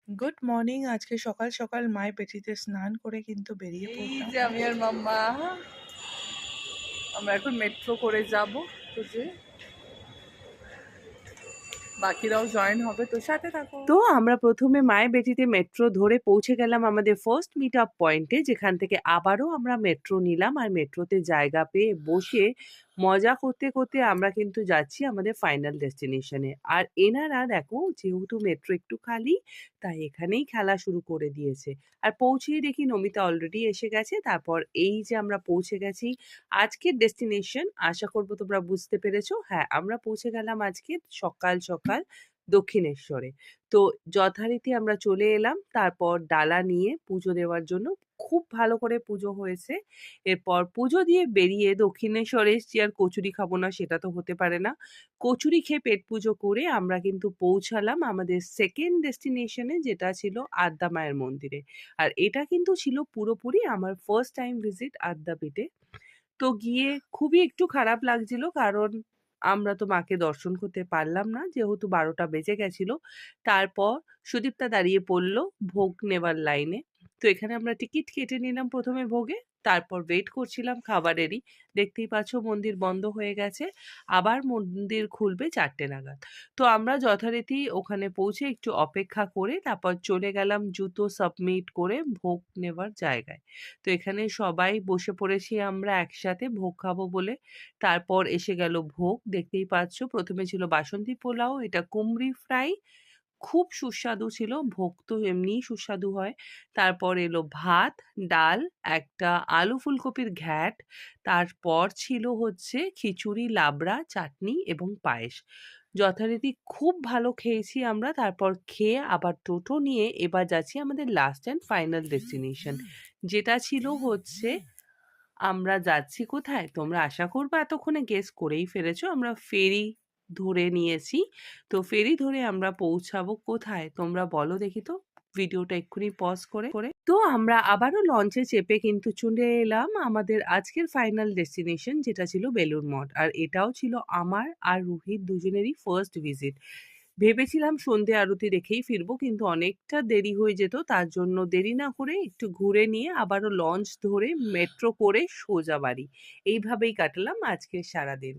Good morning. আজকে সকাল সকাল মায়ের পেটিতে স্নান করে কিন্তু বেরিয়ে এই পড়লাম। যে আমি আর মাম্মা আমরা এখন মেট্রো করে যাব। তো যে বাকিরাও জয়েন হবে, তো সাথে থাকো। তো আমরা প্রথমে মায়ের বেটিতে মেট্রো ধরে পৌঁছে গেলাম আমাদের ফার্স্ট মিট আপ পয়েন্টে, যেখান থেকে আবারও আমরা মেট্রো নিলাম আর মেট্রোতে জায়গা পেয়ে বসে মজা করতে করতে আমরা কিন্তু যাচ্ছি আমাদের ফাইনাল ডেস্টিনেশনে। আর এনারা দেখো, যেহেতু মেট্রো একটু খালি, তাই এখানেই খেলা শুরু করে দিয়েছে। আর পৌঁছেই দেখি নমিতা অলরেডি এসে গেছে। তারপর এই যে আমরা পৌঁছে গেছি আজকের ডেস্টিনেশন। আশা করব তোমরা বুঝতে পেরেছো। হ্যাঁ, আমরা পৌঁছে গেলাম আজকে সকাল সকাল দক্ষিণেশ্বরে। তো যথারীতি আমরা চলে এলাম, তারপর ডালা নিয়ে পুজো দেওয়ার জন্য। খুব ভালো করে পুজো হয়েছে। এরপর পুজো দিয়ে বেরিয়ে দক্ষিণেশ্বরে এসছি, আর কচুরি খাবো না সেটা তো হতে পারে না। কচুরি খেয়ে পেট পুজো করে আমরা কিন্তু পৌঁছালাম আমাদের সেকেন্ড ডেস্টিনেশনে, যেটা ছিল আদ্যা মায়ের মন্দিরে। আর এটা কিন্তু ছিল পুরোপুরি আমার ফার্স্ট টাইম ভিজিট আদ্যাপীঠে। তো গিয়ে খুবই একটু খারাপ লাগছিল, কারণ আমরা তো মাকে দর্শন করতে পারলাম না, যেহেতু 12টা বেজে গেছিল। তারপর সুদীপ্তা দাঁড়িয়ে পড়ল ভোগ নেবার লাইনে। তো এখানে আমরা টিকিট কেটে নিলাম প্রথমে ভোগে, তারপর ওয়েট করছিলাম খাবারেরই। দেখতেই পাচ্ছ মন্দির বন্ধ হয়ে গেছে, আবার মন্দির খুলবে 4টে নাগাদ। তো আমরা যথারীতি ওখানে পৌঁছে একটু অপেক্ষা করে তারপর চলে গেলাম জুতো সাবমিট করে ভোগ নেবার জায়গায়। তো এখানে সবাই বসে পড়েছি আমরা একসাথে ভোগ খাবো বলে। তারপর এসে গেল ভোগ, দেখতেই পাচ্ছ। প্রথমে ছিল বাসন্তী পোলাও, এটা কুমড়ি ফ্রাই, খুব সুস্বাদু ছিল। ভোগ তো এমনিই সুস্বাদু হয়। তারপর এলো ভাত, ডাল, একটা আলু ফুলকপির ঘ্যাট। তারপর ছিল হচ্ছে খিচুড়ি, লাবড়া, চাটনি এবং পায়েস। যথারীতি খুব ভালো খেয়েছি আমরা। তারপর খেয়ে আবার টোটো নিয়ে এবার যাচ্ছি আমাদের লাস্ট অ্যান্ড ফাইনাল ডেস্টিনেশন, যেটা ছিল হচ্ছে আমরা যাচ্ছি কোথায়? তোমরা আশা করবো এতক্ষণে গেস করেই ফেলেছো। আমরা ফেরি ধরে নিয়েছি। তো ফেরি ধরে আমরা পৌঁছাবো কোথায়? তোমরা বলো দেখি তো। ভিডিওটা এক্ষুনি পজ করে। তো আমরা আবারও লঞ্চে চেপে কিন্তু চলে এলাম আমাদের আজকের ফাইনাল ডেস্টিনেশন, যেটা ছিল বেলুড় মঠ। আর এটাও ছিল আমার আর রুহির দুজনেরই ফার্স্ট ভিজিট। ভেবেছিলাম সন্ধে আরতি দেখেই ফিরবো, কিন্তু অনেকটা দেরি হয়ে যেত। তার জন্য দেরি না করে একটু ঘুরে নিয়ে আবারও লঞ্চ ধরে মেট্রো করে সোজা বাড়ি। এইভাবেই কাটালাম আজকের সারাদিন।